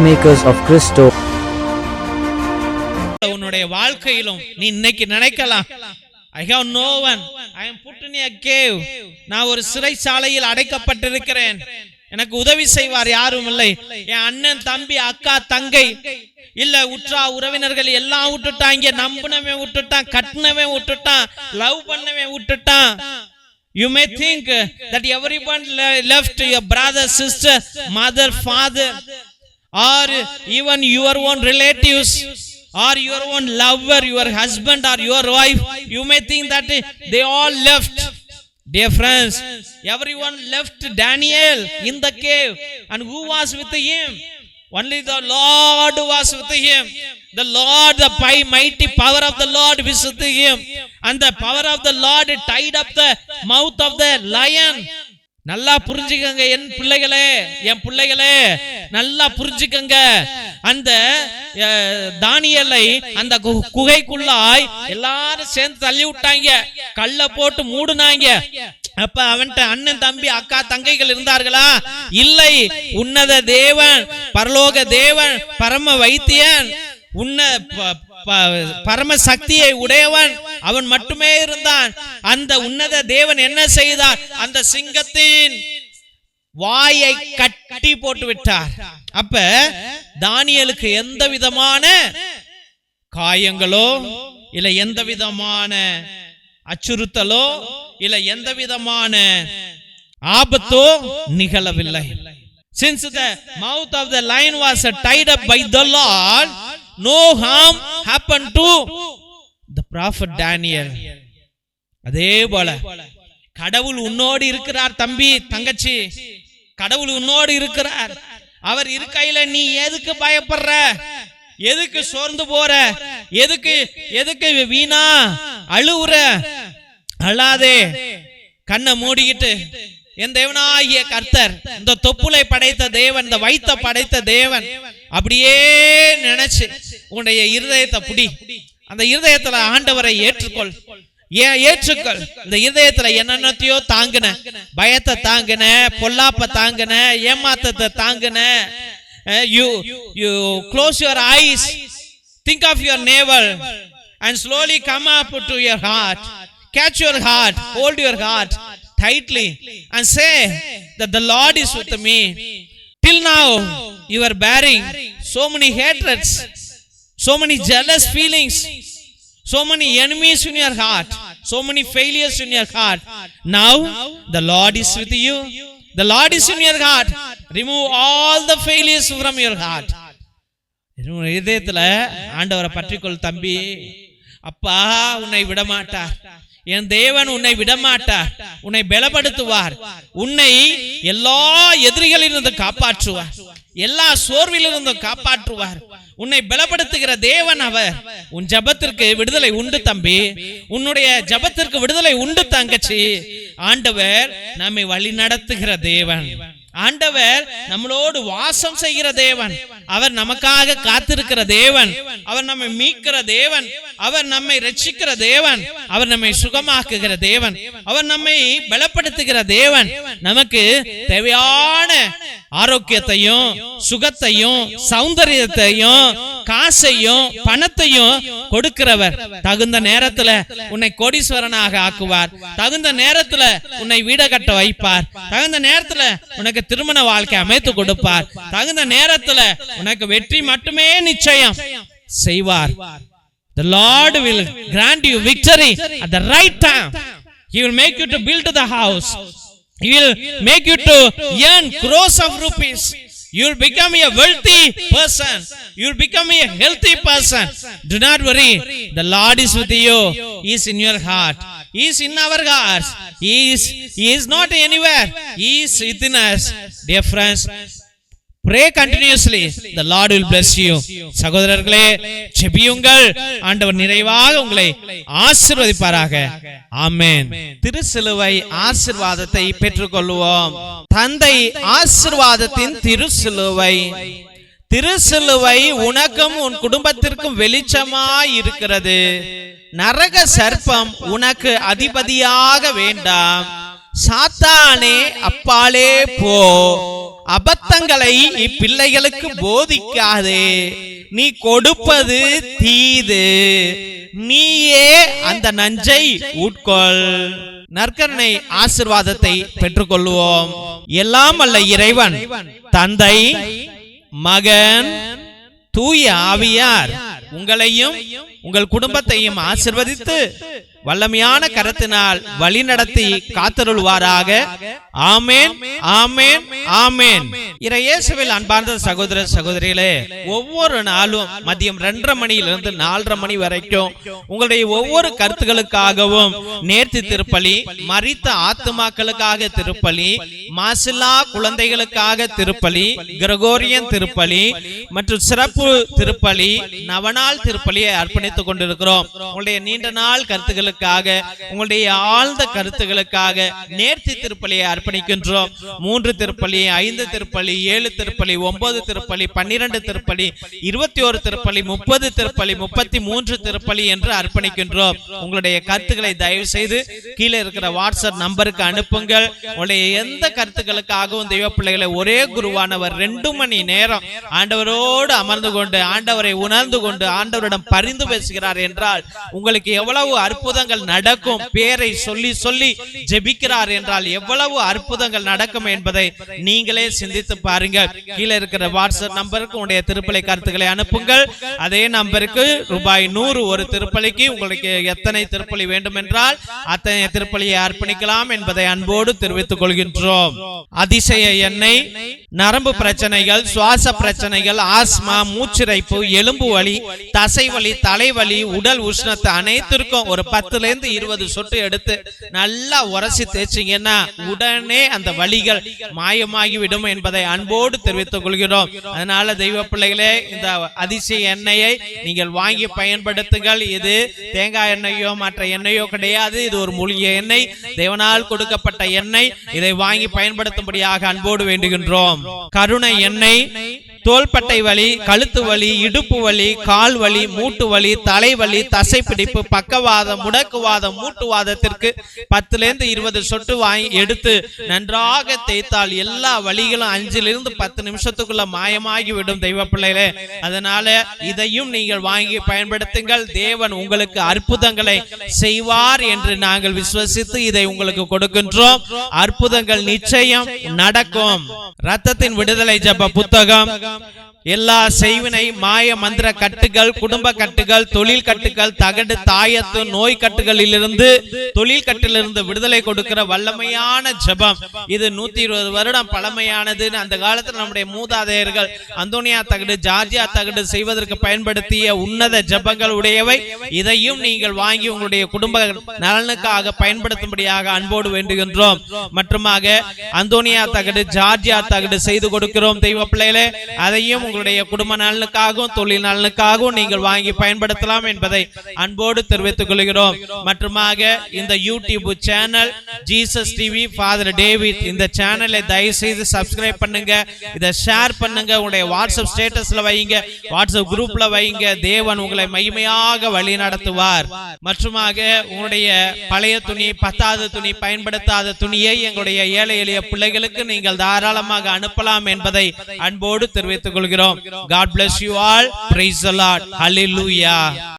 Peacemakers of Christo. உன்னுடைய வாழ்க்கையிலும் நீ இன்னைக்கு நினைக்கலாம், I have no one, I am put in a cave, நான் ஒரு சிறைச்சாலையில் அடைக்கப்பட்டிருக்கிறேன், எனக்கு உதவி செய்வார் யாரும் இல்லை, என் அண்ணன் தம்பி அக்கா தங்கை இல்ல உற்றா உறவினர்கள் எல்லாம் விட்டுட்டாங்க, நம்பினவன் விட்டுட்டான், கட்டினவன் விட்டுட்டான், லவ் பண்ணவன் விட்டுட்டான். You may think that everyone left, your brother, sister, mother, father, or even your own relatives, or your own lover, your husband or your wife. You may think that they all left. Dear friends, everyone left Daniel in the cave, and who was with him? Only the Lord was with him. The Lord, the mighty power of the Lord was with him, and the power of the Lord tied up the mouth of the lion. நல்லா புரிஞ்சுக்கங்க என் பிள்ளைகளே நல்லா புரிஞ்சுக்கங்க. அந்த தானியேலை அந்த குகைக்குள்ளாய் எல்லாரும் சேர்ந்து தள்ளி விட்டாங்க, கல்ல போட்டு மூடுனாங்க. அப்ப அவன்கிட்ட அண்ணன் தம்பி அக்கா தங்கைகள் இருந்தார்களா? இல்லை. உன்னத தேவன், பரலோக தேவன், பரம வைத்தியன், பரம சக்தியை உடையவன் அவன் மட்டுமே இருந்தான். அந்த உன்னத தேவன் என்ன செய்தார்? அந்த சிங்கத்தின் வாயை கட்டி போட்டு விட்டார். அப்ப தானியேலுக்கு எந்த விதமான காயங்களோ இல்ல எந்த விதமான அச்சுறுத்தலோ இல்ல எந்த விதமான ஆபத்தோ நிகழவில்லை. Since the mouth of the lion was tied up by the Lord, no harm happened to the prophet Daniel. அதே போல கடவுள் உன்னோடு இருக்கிறார் தம்பி தங்கச்சி, கடவுள் உன்னோடு இருக்கிறார். அவர் இருக்கையில நீ எதுக்கு பயப்படுற? எதுக்கு சோர்ந்து போற? எதுக்கு வீணா அழுவுற? அழாதே, கண்ணை மூடிக்கிட்டு என் தேவனாகிய கர்த்தர், இந்த தொப்புளை படைத்த தேவன், இந்த வைத்த படைத்த தேவன், அப்படியே நினைச்சு உன்னுடைய இருதயத்தை புடி. அந்த இருதயத்துல ஆண்டவரை ஏற்றுக்கொள். இந்த இருதயத்துல என்னென்னத்தையோ தாங்குன, பயத்தை தாங்குன, பொல்லாப்ப தாங்குன, ஏமாத்தத்தை தாங்குன. You close your eyes, think of your navel and slowly come up to your heart. Catch your heart, hold your heart tightly and say that the Lord is with me. Till now you are bearing so many hatreds, so many jealous feelings, so many enemies in your heart, so many failures in your heart. Now the Lord is with you. The Lord is in your heart. Remove all the failures from your heart. இதயத்துல ஆண்டவரை பற்றிக்கொள் தம்பி. அப்பா உன்னை விடமாட்டார், என் தேவன் உன்னை விடமாட்டார், உன்னை பலப்படுத்துவார், உன்னை எல்லா எதிரிகளிலிருந்து காப்பாற்றுவார், எல்லா சோர்விலிருந்து காப்பாற்றுவார், உன்னை பலப்படுத்துகிற தேவன் அவர். உன் ஜபத்திற்கு விடுதலை உண்டு தம்பி, உன்னுடைய ஜபத்திற்கு விடுதலை உண்டு தங்கச்சி. ஆண்டவர் நம்மை வழி நடத்துகிற தேவன், ஆண்டவர் நம்மளோடு வாசம் செய்கிற தேவன், அவர் நமக்காக காத்திருக்கிற தேவன், அவர் நம்மை மீட்கிற தேவன், அவர் நம்மை ரட்சிக்கிற தேவன், அவர் நம்மை சுகமாக்குகிற தேவன், அவர் நம்மை பலப்படுத்துகிற தேவன், நமக்கு தேவையான ஆரோக்கியத்தையும் சுகத்தையும் சௌந்தரியத்தையும் காசையும் பணத்தையும் கொடுக்கிறவர். தகுந்த நேரத்துல உன்னை கோடீஸ்வரனாக ஆக்குவார், தகுந்த நேரத்துல உன்னை வீட கட்ட வைப்பார், தகுந்த நேரத்துல உனக்கு திருமண வாழ்க்கை அமைத்து கொடுப்பார், தகுந்த நேரத்துல உனக்கு வெற்றி மட்டுமே நிச்சயம் செய்வார். The Lord will grant you victory at the right time. He will make you to build the house. He will make you to earn crores of rupees. You will become a wealthy person. You will become a healthy person. Do not worry. The Lord is with you. He is in your heart. He is in our hearts. He is not anywhere. He is within us. Dear friends, pray continuously. The Lord will bless you. சகோதரர்களே ஜெபியுங்கள், ஆண்டவர் நிறைவாக உங்களை ஆசீர்வதிப்பாராக. ஆமென். திருசிலுவை ஆசீர்வாதத்தை பெற்றுக்கொள்வோம். தந்தை ஆசீர்வாதத்தின் திருசிலுவை. திருசிலுவை உனக்கும் உன் குடும்பத்திற்கும் வெளிச்சமாய் இருக்கிறது. நரக சர்ப்பம் உனக்கு அதிபதியாக வேண்டாம். சாத்தானே அப்பாலே போ. அபத்தங்களை இப்பிள்ளைகளுக்கு போதிக்காதே. நீ கொடுப்பது தீது, நீயே அந்த நஞ்சை உட்கொள். நற்கருணை ஆசீர்வாதத்தை பெற்றுக்கொள்வோம். எல்லாம் அல்ல இறைவன் தந்தை, மகன், தூய ஆவியார் உங்களையும் உங்கள் குடும்பத்தையும் ஆசீர்வதித்து வல்லமையான கரத்தினால் வழி நடத்தி காத்தருள்வாராக. ஆமேன், ஆமேன், ஆமேன். இயேசுவில் அன்பார்ந்த சகோதர சகோதரிகளே, ஒவ்வொரு நாளும் மதியம் 2:30 மணியிலிருந்து 4:30 மணி வரைக்கும் உங்களுடைய ஒவ்வொரு கருத்துக்களுக்காகவும் நேர்த்தி திருப்பலி, மரித்த ஆத்துமாக்களுக்காக திருப்பலி, மாசில்லா குழந்தைகளுக்காக திருப்பலி, கிரகோரியன் திருப்பலி மற்றும் சிறப்பு திருப்பலி, நவநாள் திருப்பலியை அர்ப்பணித்துக் கொண்டிருக்கிறோம். உங்களுடைய நீண்ட நாள் கருத்துக்களுக்காக, உங்களுடைய ஆழ்ந்த கருத்துக்களுக்காக நேர்த்தி திருப்பலியை அர்ப்பணிக்கின்றோம். 3 திருப்பலி, 5 திருப்பலி, 7 திருப்பலி, 9 திருப்பலி, 12 திருப்பலி, 21 திருப்பலி, 30 திருப்பலி, 33 திருப்பலி என்று அர்ப்பணிக்கின்றோம். உங்களுடைய கருத்துக்களை தயவு செய்து கீழே இருக்கிற வாட்ஸ்அப் நம்பருக்கு அனுப்புங்கள். உங்களுடைய எந்த கருத்துக்களுக்காகவும் தெய்வ பிள்ளைகளை ஒரே குருவானவர் 2 மணி நேரம் ஆண்டவரோடு அமர்ந்து கொண்டு ஆண்டவரை உணர்ந்து கொண்டு ஆண்டவரிடம் பரிந்து பேசுகிறார் என்றால் உங்களுக்கு எவ்வளவு அற்புதங்கள் நடக்கும். பேரை சொல்லி சொல்லி ஜெபிக்கிறார் என்றால் எவ்வளவு அற்புதங்கள் நடக்கும் என்பதை நீங்களே சிந்தித்து பாருங்கள். கீழே இருக்கிற வாட்ஸ்அப் நம்பருக்கு உங்களுடைய திருப்பலி கருத்துக்களை அனுப்புங்கள். அதே நம்பருக்கு ரூபாய் 100 ஒரு திருப்பலிக்கு. உங்களுக்கு எத்தனை திருப்பலி வேண்டும் என்றால் அத்தனை திருப்பலியை அர்ப்பணிக்கலாம் என்பதை அன்போடு தெரிவித்துக் கொள்கின்றோம். அதிசய எண்ணெய், நரம்பு பிரச்சனைகள், சுவாச பிரச்சனைகள், ஆஸ்மா, மூச்சிரைப்பு, எலும்பு வலி, தசை வலி, தலைவலி, உடல் உஷ்ணத்தை அனைத்திற்கும் ஒரு 10-20 சொட்டு எடுத்து நல்லா உரசி தேய்ச்சிங்கன்னா உடனே அந்த வலிகள் மாயமாகிவிடும் என்பதை அன்போடு தெரிவித்துக் கொள்கிறோம். அதனால தெய்வ பிள்ளைகளே, இந்த அதிசய எண்ணெயை நீங்கள் வாங்கி பயன்படுத்துங்கள். இது தேங்காய் எண்ணெயோ மற்ற எண்ணெயோ கிடையாது. இது ஒரு மூலிகை எண்ணெய், தேவனால் கொடுக்கப்பட்ட எண்ணெய். இதை வாங்கி பயன்படுத்தும்படியாக அன்போடு வேண்டுகின்றோம். கருணை எண்ணெய், தோள்பட்டை வலி, கழுத்து வலி, இடுப்பு வலி, கால் வலி, மூட்டு வலி, தலைவலி, தசைப்பிடிப்பு, பக்கவாதம், முடக்குவாதம், மூட்டுவாதத்திற்கு 10-20 சொட்டு வாங்கி எடுத்து நன்றாக தேய்த்தால் எல்லா வலிகளும் 5-10 நிமிஷத்துக்குள்ள மாயமாகிவிடும் தெய்வ பிள்ளைகளே. அதனால இதையும் நீங்கள் வாங்கி பயன்படுத்துங்கள். தேவன் உங்களுக்கு அற்புதங்களை செய்வார் என்று நாங்கள் விசுவசித்து இதை உங்களுக்கு கொடுக்கின்றோம். அற்புதங்கள் நிச்சயம் நடக்கும். ரத்தத்தின் விடுதலை ஜெப புத்தகம், எல்லா செய்வினை, மாய மந்திர கட்டுகள், குடும்ப கட்டுகள், தொழில் கட்டுகள், தகடு, தாயத்து, நோய் கட்டுகளிலிருந்து, தொழில் கட்டிலிருந்து விடுதலை கொடுக்கிற வல்லமையான ஜெபம். இது 120 வருடம் பழமையானது. அந்த காலத்தில் நம்முடைய மூதாதையர்கள் அந்தோனியா தகடு, ஜார்ஜியா தகடு செய்வதற்கு பயன்படுத்திய உன்னத ஜெபங்கள் உடையவை. இதையும் நீங்கள் வாங்கி உங்களுடைய குடும்ப நலனுக்காக பயன்படுத்தும்படியாக அன்போடு வேண்டுகின்றோம். மற்றுமாக அந்தோனியா தகடு, ஜார்ஜியா தகடு செய்து கொடுக்கிறோம் தெய்வ பிள்ளைகளே. அதையும் உங்களுடைய குடும்ப நலனுக்காகவும் தொழில் நலனுக்காகவும் நீங்கள் வாங்கி பயன்படுத்தலாம் என்பதை அன்போடு தெரிவித்துக் கொள்கிறோம். மற்றுமாக இந்த YouTube channel Jesus TV father David, இந்த சேனலை தயவு செய்து சப்ஸ்கிரைப் பண்ணுங்க, இதை ஷேர் பண்ணுங்க, உங்களுடைய வாட்ஸ்அப் ஸ்டேட்டஸ்ல வைங்க, வாட்ஸ்அப் குரூப்ல வைங்க. தேவன் உங்களை மகிமையாக வழி நடத்துவார். மற்றுமாக உங்களுடைய பழைய துணி, பத்தாவது துணி, பயன்படுத்தாத துணியை எங்களுடைய ஏழை எளிய பிள்ளைகளுக்கு நீங்கள் தாராளமாக அனுப்பலாம் என்பதை அன்போடு தெரிவித்துக் கொள்கிறோம். God bless you all. Praise the Lord. Hallelujah.